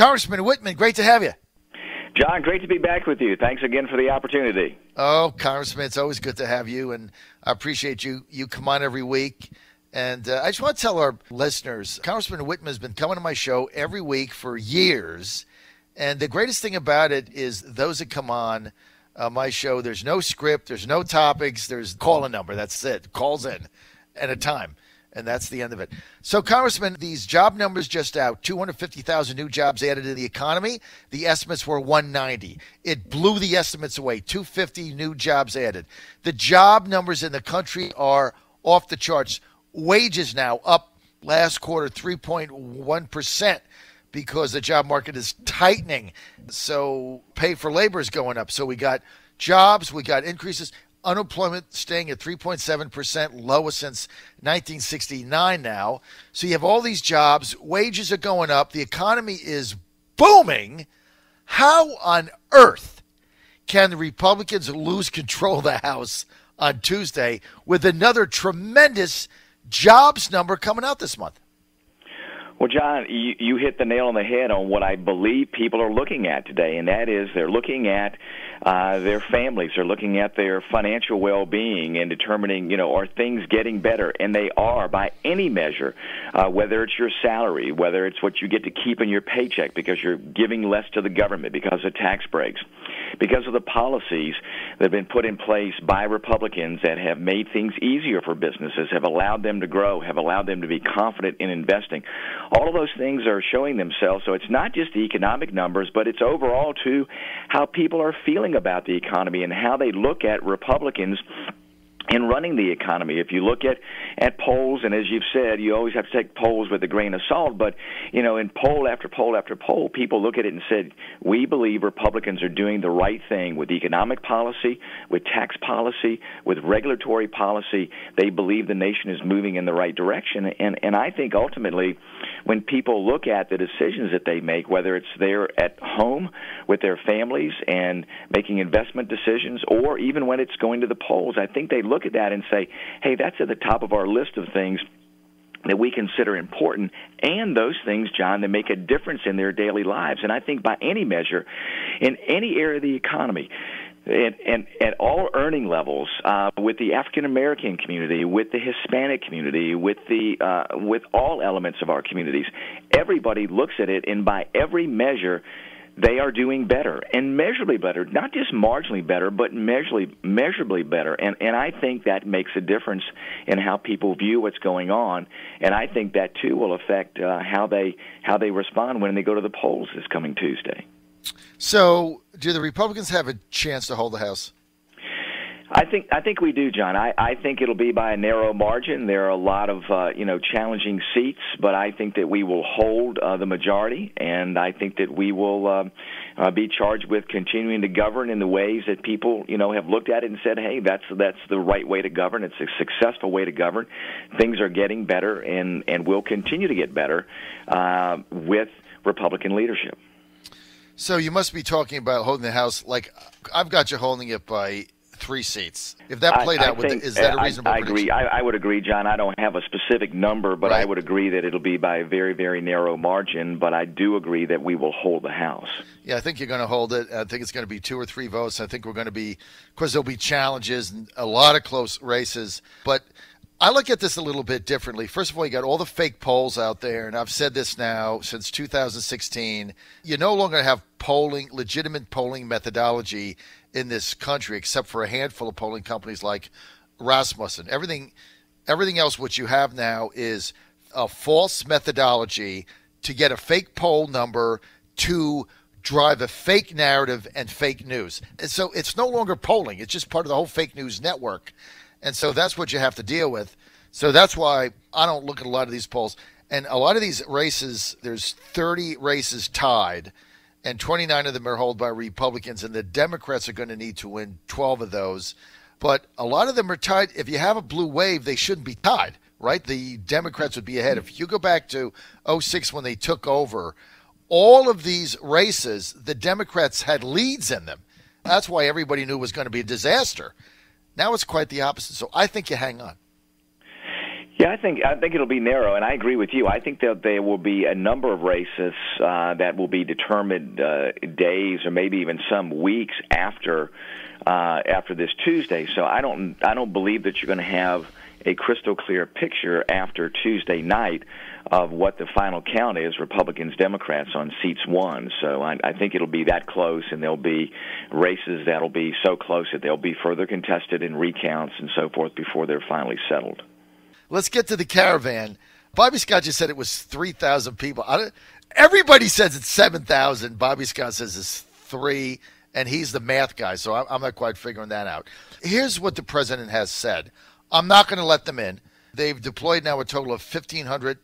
Congressman Wittman, great to have you. John, great to be back with you. Thanks again for the opportunity. Oh, Congressman, it's always good to have you, and I appreciate you. You come on every week. And I just want to tell our listeners, Congressman Wittman has been coming to my show every week for years. And the greatest thing about it is those that come on my show, there's no script, there's no topics, there's call a number. That's it. Calls in at a time. And that's the end of it. So, Congressman, these job numbers just out, 250,000 new jobs added to the economy. The estimates were 190. It blew the estimates away, 250 new jobs added. The job numbers in the country are off the charts. Wages now up last quarter 3.1% because the job market is tightening. So pay for labor is going up. So we got jobs, we got increases. Unemployment staying at 3.7%, lowest since 1969 now. So you have all these jobs, wages are going up, the economy is booming. How on earth can the Republicans lose control of the House on Tuesday with another tremendous jobs number coming out this month? Well, John, you hit the nail on the head on what I believe people are looking at today, and that is they're looking at their families. They're looking at their financial well-being and determining, are things getting better? And they are by any measure, whether it's your salary, whether it's what you get to keep in your paycheck because you're giving less to the government because of tax breaks, because of the policies that have been put in place by Republicans that have made things easier for businesses, have allowed them to grow, have allowed them to be confident in investing. All of those things are showing themselves. So it's not just the economic numbers, but it's overall, too, how people are feeling about the economy and how they look at Republicans in running the economy. If you look at polls, and as you've said, you always have to take polls with a grain of salt, but, in poll after poll after poll, people look at it and said, we believe Republicans are doing the right thing with economic policy, with tax policy, with regulatory policy. They believe the nation is moving in the right direction. And I think ultimately when people look at the decisions that they make, whether it's there at home with their families and making investment decisions, or even when it's going to the polls, I think they look at that and say, hey, that's at the top of our list of things that we consider important, and those things, John, that make a difference in their daily lives. And I think by any measure, in any area of the economy, and at all earning levels, with the African American community, with the Hispanic community, with all elements of our communities, everybody looks at it, and by every measure, they are doing better, and measurably better, not just marginally better, but measurably better. And I think that makes a difference in how people view what's going on, and I think that too will affect how they respond when they go to the polls this coming Tuesday. So, do the Republicans have a chance to hold the House? I think we do, John. I think it'll be by a narrow margin. There are a lot of challenging seats, but I think that we will hold the majority, and I think that we will be charged with continuing to govern in the ways that people have looked at it and said, hey, that's the right way to govern. It's a successful way to govern. Things are getting better, and will continue to get better with Republican leadership. So you must be talking about holding the House. Like, I've got you holding it by 3 seats. If that played out, is that a reasonable prediction? I would agree, John. I don't have a specific number, but right. I would agree that it'll be by a very, very narrow margin, but I do agree that we will hold the House. Yeah, I think you're going to hold it. I think it's going to be 2 or 3 votes. I think we're going to be, of course, there'll be challenges and a lot of close races, but I look at this a little bit differently. First of all, you got all the fake polls out there, and I've said this now since 2016. You no longer have legitimate polling methodology in this country, except for a handful of polling companies like Rasmussen. Everything else, what you have now is a false methodology to get a fake poll number to drive a fake narrative and fake news. And so it's no longer polling. It's just part of the whole fake news network. And so that's what you have to deal with. So that's why I don't look at a lot of these polls. And a lot of these races, there's 30 races tied, and 29 of them are held by Republicans, and the Democrats are going to need to win 12 of those. But a lot of them are tied. If you have a blue wave, they shouldn't be tied, right? The Democrats would be ahead. If you go back to 2006 when they took over, all of these races, the Democrats had leads in them. That's why everybody knew it was going to be a disaster. Now it's quite the opposite. So I think you hang on. Yeah, I think it'll be narrow, and I agree with you. I think that there will be a number of races that will be determined days or maybe even some weeks after this Tuesday. So I don't believe that you're going to have a crystal clear picture after Tuesday night of what the final count is, Republicans, Democrats, on seats won. So I think it'll be that close, and there'll be races that'll be so close that they'll be further contested in recounts and so forth before they're finally settled. Let's get to the caravan. Bobby Scott just said it was 3,000 people. Everybody says it's 7,000. Bobby Scott says it's 3, and he's the math guy, so I'm not quite figuring that out. Here's what the president has said. I'm not going to let them in. They've deployed now a total of 1,500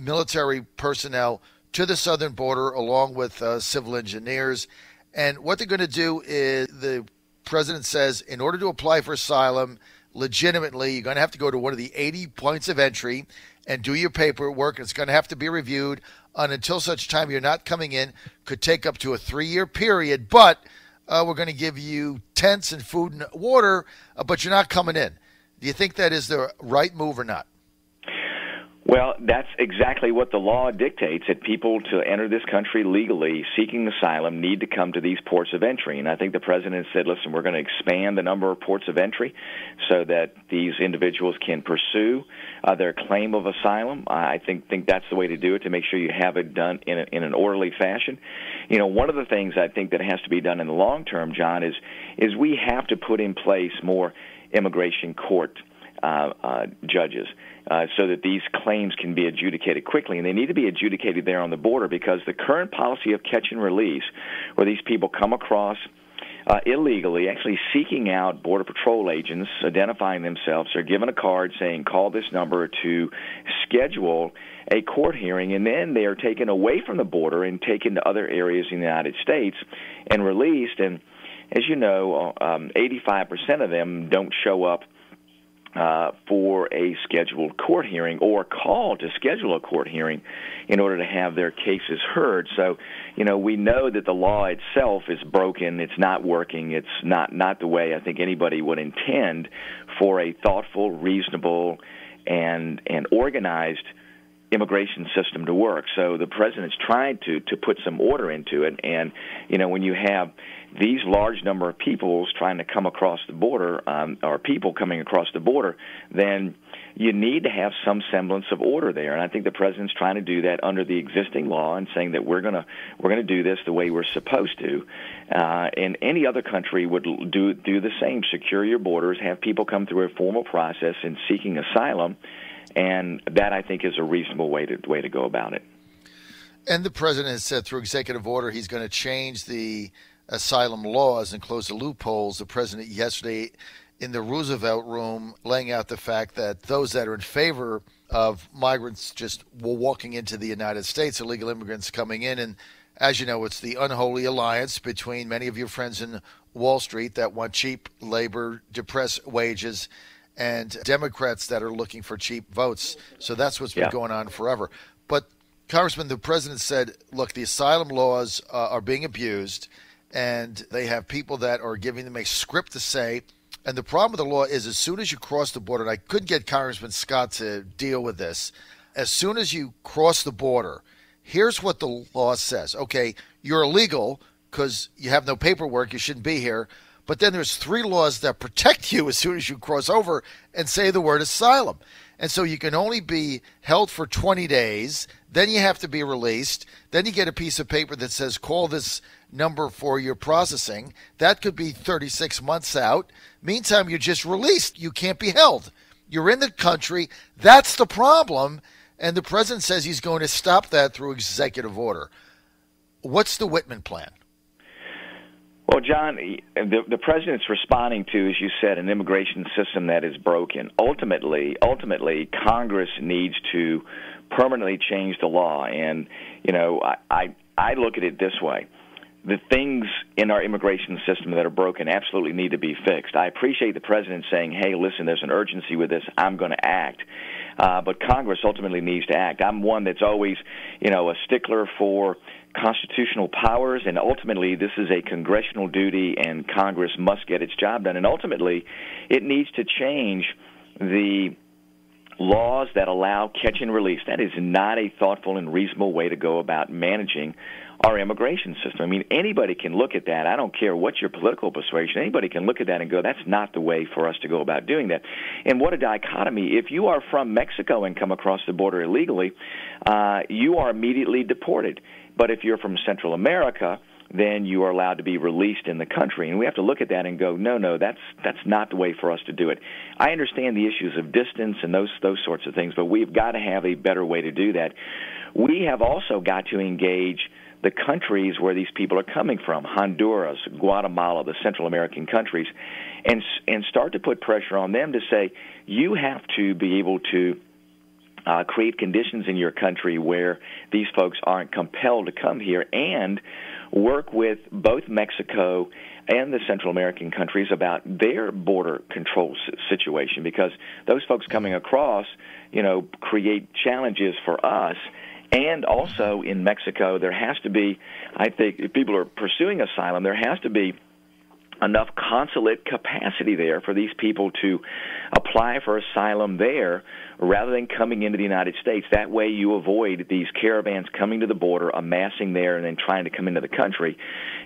military personnel to the southern border along with civil engineers. And what they're going to do is, the president says, in order to apply for asylum legitimately, you're going to have to go to one of the 80 points of entry and do your paperwork. It's going to have to be reviewed. And until such time you're not coming in, could take up to a 3-year period. But we're going to give you tents and food and water, but you're not coming in. Do you think that is the right move or not? Well, that's exactly what the law dictates, that people to enter this country legally seeking asylum need to come to these ports of entry. And I think the president said, listen, we're going to expand the number of ports of entry so that these individuals can pursue their claim of asylum. I think that's the way to do it, to make sure you have it done in an orderly fashion. You know, one of the things I think that has to be done in the long term, John, is we have to put in place more immigration court judges so that these claims can be adjudicated quickly. And they need to be adjudicated there on the border, because the current policy of catch and release, where these people come across illegally, actually seeking out Border Patrol agents, identifying themselves, they're given a card saying, call this number to schedule a court hearing, and then they are taken away from the border and taken to other areas in the United States and released. And as you know, 85% of them don't show up for a scheduled court hearing or call to schedule a court hearing in order to have their cases heard. So, you know, we know that the law itself is broken. It's not working. It's not the way I think anybody would intend for a thoughtful, reasonable, and organized immigration system to work. So the president's tried to put some order into it. And, you know, when you have these large number of people trying to come across the border, or people coming across the border, then you need to have some semblance of order there. And I think the president's trying to do that under the existing law and saying that we're gonna do this the way we're supposed to. And any other country would do the same. Secure your borders, have people come through a formal process in seeking asylum, and that, I think, is a reasonable way to go about it. And the president has said through executive order he's going to change the asylum laws and close the loopholes. The president yesterday in the Roosevelt Room laying out the fact that those that are in favor of migrants just walking into the United States, illegal immigrants coming in, and as you know, it's the unholy alliance between many of your friends in Wall Street that want cheap labor, depressed wages, and Democrats that are looking for cheap votes. So that's what's been going on forever. But, Congressman, the president said, look, the asylum laws are being abused, and they have people that are giving them a script to say. And the problem with the law is, as soon as you cross the border, and I couldn't get Congressman Scott to deal with this, as soon as you cross the border, here's what the law says. Okay, you're illegal because you have no paperwork, you shouldn't be here. But then there's 3 laws that protect you as soon as you cross over and say the word asylum. And so you can only be held for 20 days. Then you have to be released. Then you get a piece of paper that says, call this number for your processing. That could be 36 months out. Meantime, you're just released. You can't be held. You're in the country. That's the problem. And the president says he's going to stop that through executive order. What's the Wittman plan? Well, John, the president's responding to, as you said, an immigration system that is broken. Ultimately, Congress needs to permanently change the law. And, you know, I look at it this way. The things in our immigration system that are broken absolutely need to be fixed. I appreciate the president saying, hey, listen, there's an urgency with this. I'm going to act. But Congress ultimately needs to act. I'm one that's always, you know, a stickler for constitutional powers, and ultimately this is a congressional duty, and Congress must get its job done. And ultimately, it needs to change the laws that allow catch and release. That is not a thoughtful and reasonable way to go about managing our immigration system. I mean, anybody can look at that. I don't care what your political persuasion. Anybody can look at that and go, that's not the way for us to go about doing that. And what a dichotomy. If you are from Mexico and come across the border illegally, you are immediately deported. But if you're from Central America, then you are allowed to be released in the country. And we have to look at that and go, no, that's not the way for us to do it. I understand the issues of distance and those sorts of things, but we've got to have a better way to do that. We have also got to engage the countries where these people are coming from, Honduras, Guatemala, the Central American countries, and start to put pressure on them to say, you have to be able to create conditions in your country where these folks aren't compelled to come here, and work with both Mexico and the Central American countries about their border control situation, because those folks coming across, create challenges for us. And also in Mexico, there has to be, I think, if people are pursuing asylum, there has to be enough consulate capacity there for these people to apply for asylum there rather than coming into the United States. That way you avoid these caravans coming to the border, amassing there, and then trying to come into the country.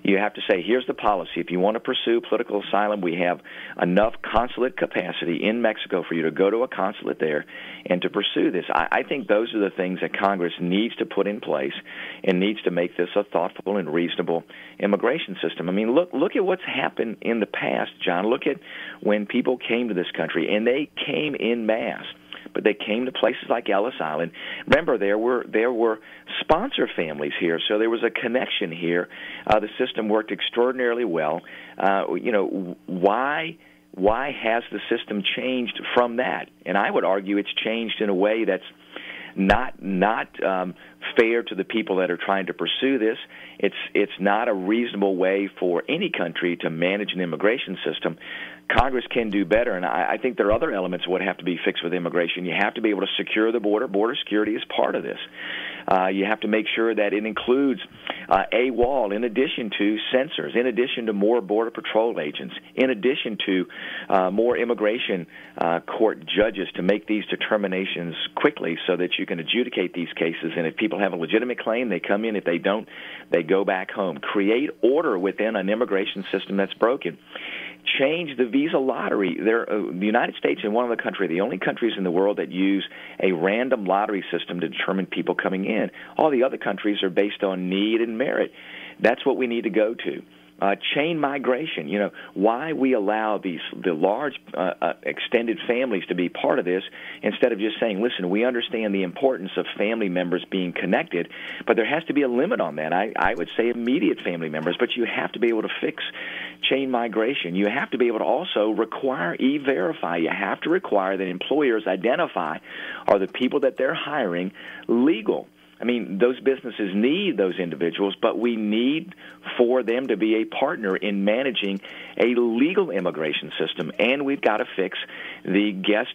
You have to say, here's the policy. If you want to pursue political asylum, we have enough consulate capacity in Mexico for you to go to a consulate there and to pursue this. I think those are the things that Congress needs to put in place and needs to make this a thoughtful and reasonable immigration system. I mean, look at what's happened in the past, John. Look at when people came to this country, and they came in mass. But they came to places like Ellis Island. Remember, there were sponsor families here, so there was a connection here. The system worked extraordinarily well. Why has the system changed from that? And I would argue it's changed in a way that's not fair to the people that are trying to pursue this. It's not a reasonable way for any country to manage an immigration system. Congress can do better, and I think there are other elements that would have to be fixed with immigration. You have to be able to secure the border. Border security is part of this. You have to make sure that it includes a wall in addition to censors, in addition to more Border Patrol agents, in addition to more immigration court judges to make these determinations quickly so that you can adjudicate these cases. And if people have a legitimate claim, they come in. If they don't, they go back home. Create order within an immigration system that's broken. Change the visa lottery. The United States and one other country, the only countries in the world that use a random lottery system to determine people coming in. All the other countries are based on need and merit. That's what we need to go to. Chain migration, why we allow the large extended families to be part of this instead of just saying, listen, we understand the importance of family members being connected, but there has to be a limit on that. I would say immediate family members, but you have to be able to fix chain migration. You have to be able to also require E-Verify. You have to require that employers identify, are the people that they're hiring legal? I mean, those businesses need those individuals, but we need for them to be a partner in managing a legal immigration system, and we've got to fix the guest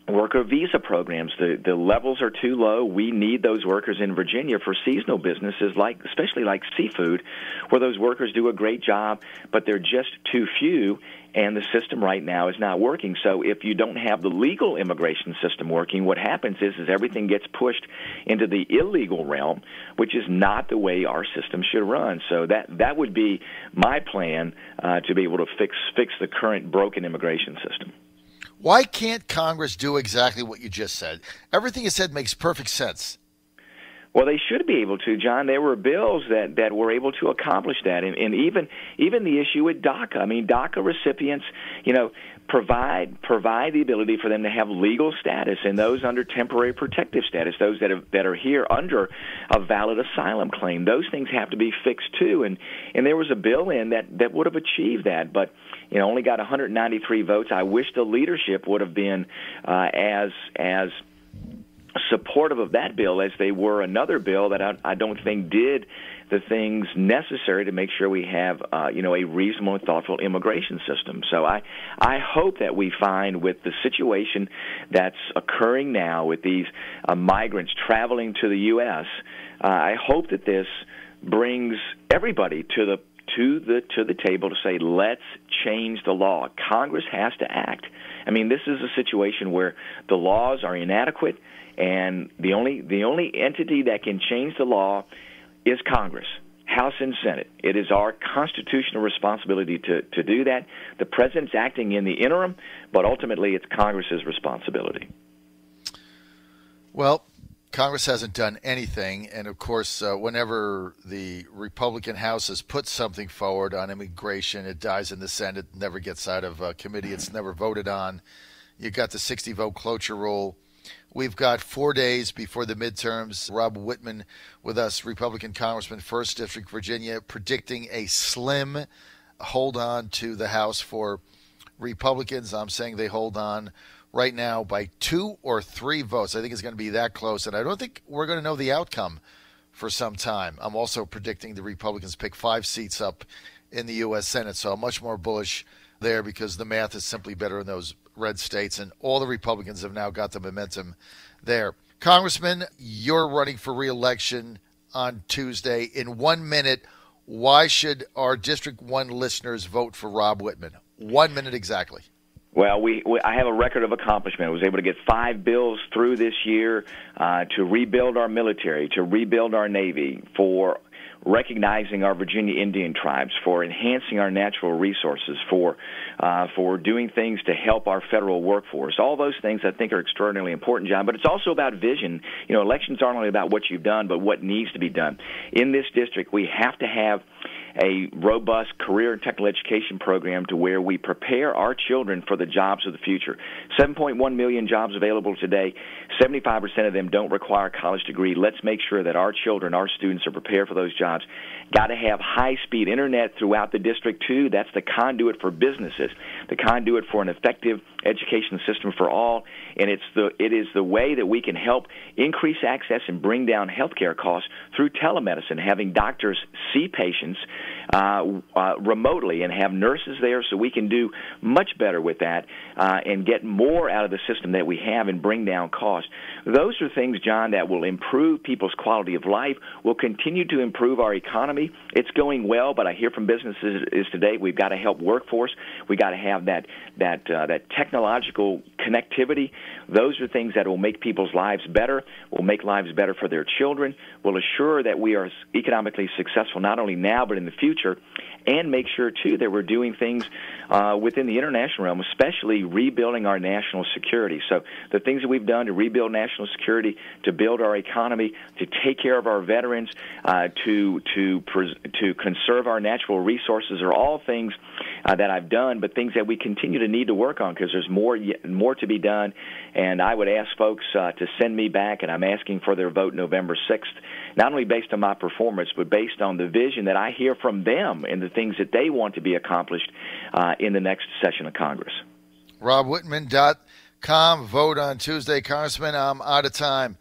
worker visa programs. The levels are too low. We need those workers in Virginia for seasonal businesses, especially like seafood, where those workers do a great job, but they're just too few, and the system right now is not working. So if you don't have the legal immigration system working, what happens is everything gets pushed into the illegal realm, which is not the way our system should run. So that would be my plan to be able to fix the current broken immigration system. Why can't Congress do exactly what you just said? Everything you said makes perfect sense. Well, they should be able to, John. There were bills that were able to accomplish that, and even the issue with DACA. I mean, DACA recipients, provide the ability for them to have legal status, and those under temporary protective status, those that are here under a valid asylum claim. Those things have to be fixed too, and there was a bill in that would have achieved that, but only got 193 votes. I wish the leadership would have been as supportive of that bill as they were another bill that I don't think did the things necessary to make sure we have a reasonable and thoughtful immigration system. So I hope that we find, with the situation that's occurring now with these migrants traveling to the U.S., I hope that this brings everybody to the table to say, let's change the law. Congress has to act. I mean, this is a situation where the laws are inadequate, and the only entity that can change the law is Congress, House and Senate. It is our constitutional responsibility to do that. The president's acting in the interim, but ultimately it's Congress's responsibility. Well, Congress hasn't done anything, and of course, whenever the Republican House has put something forward on immigration, it dies in the Senate, never gets out of committee, it's never voted on. You got the 60-vote cloture rule. We've got 4 days before the midterms. Rob Wittman with us, Republican Congressman, 1st District, Virginia, predicting a slim hold on to the House for Republicans. I'm saying they hold on right now by 2 or 3 votes. I think it's going to be that close, and I don't think we're going to know the outcome for some time. I'm also predicting the Republicans pick 5 seats up in the U.S. Senate, so I'm much more bullish there because the math is simply better in those red states, and all the Republicans have now got the momentum there. Congressman, you're running for re-election on Tuesday. In 1 minute, why should our District 1 listeners vote for Rob Wittman? 1 minute exactly. Well, I have a record of accomplishment. I was able to get 5 bills through this year to rebuild our military, to rebuild our Navy, for recognizing our Virginia Indian tribes, for enhancing our natural resources, for doing things to help our federal workforce. All those things I think are extraordinarily important, John, but it's also about vision. You know, elections aren't only about what you've done, but what needs to be done. In this district, we have to have a robust career and technical education program to where we prepare our children for the jobs of the future. 7.1 million jobs available today. 75% of them don't require a college degree. Let's make sure that our children, our students, are prepared for those jobs. Got to have high-speed internet throughout the district, too. That's the conduit for businesses, the conduit for an effective education system for all. And it is the way that we can help increase access and bring down healthcare costs through telemedicine, having doctors see patients remotely and have nurses there, so we can do much better with that and get more out of the system that we have and bring down costs. Those are things, John, that will improve people's quality of life, will continue to improve our economy. It's going well, but I hear from businesses is today we've got to help workforce. We've got to have that technological connectivity. Those are things that will make people's lives better, will make lives better for their children, will assure that we are economically successful not only now but in the future, and make sure, too, that we're doing things within the international realm, especially rebuilding our national security. So the things that we've done to rebuild national security, to build our economy, to take care of our veterans, to conserve our natural resources are all things that I've done, but things that we continue to need to work on because there's more to be done. And I would ask folks to send me back, and I'm asking for their vote November 6th, not only based on my performance, but based on the vision that I hear from them and the things that they want to be accomplished in the next session of Congress. RobWittman.com. Vote on Tuesday. Congressman, I'm out of time.